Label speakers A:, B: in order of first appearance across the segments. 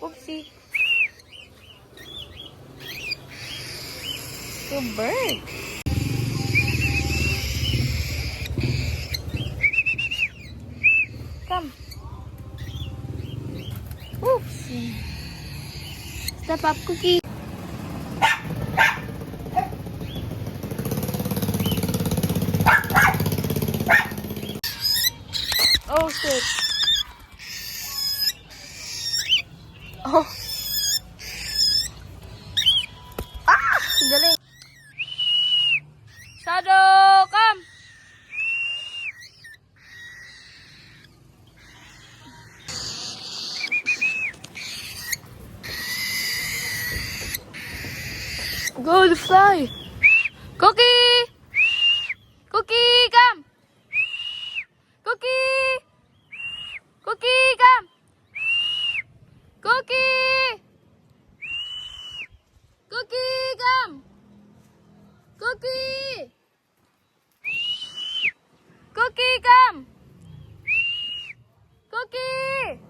A: Oopsie. Good bird. Come. Oopsie. Step up, Cookie. Oh, shit. Oh. Ah! Galing. Shadow, come. Go, fly. Cookie. Cookie, come. Cookie. Cookie, come. Cookie. Cookie, come. Cookie. Cookie, come. Cookie.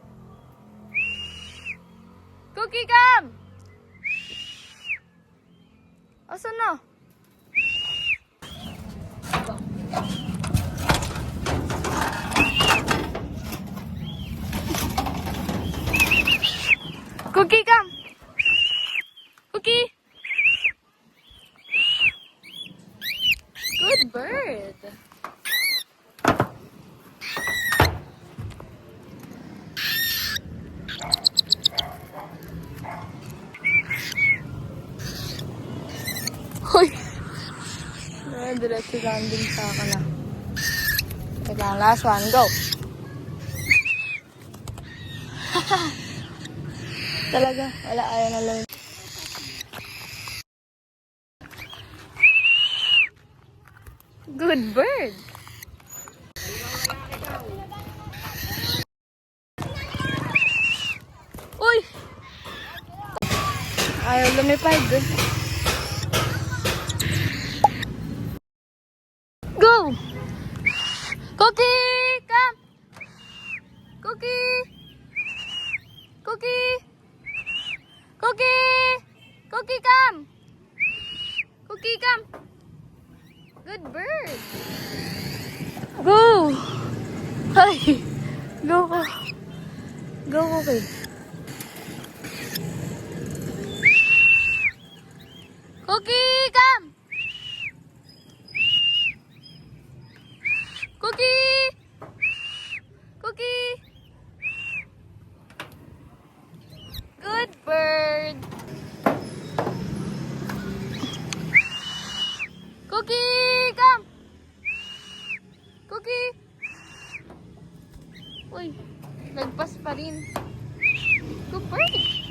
A: Cookie, come. Asan na? Cookie, come. Cookie. Good bird. Hoy. Diretso landing sa akin na. Kailangan last one. Go. Talaga. Wala. Ayaw na lang. Good bird. Uy! Ayaw lumipad. Go! Cookie! Come! Cookie! Cookie! Cookie! Cookie, come! Cookie, come! Good bird! Go! Hi! Go ko! Go, Cookie! Cookie, come! Cookie! Cookie! Good bird! Cookie, come! Cookie! Uy, nagpas pa rin. Good bird!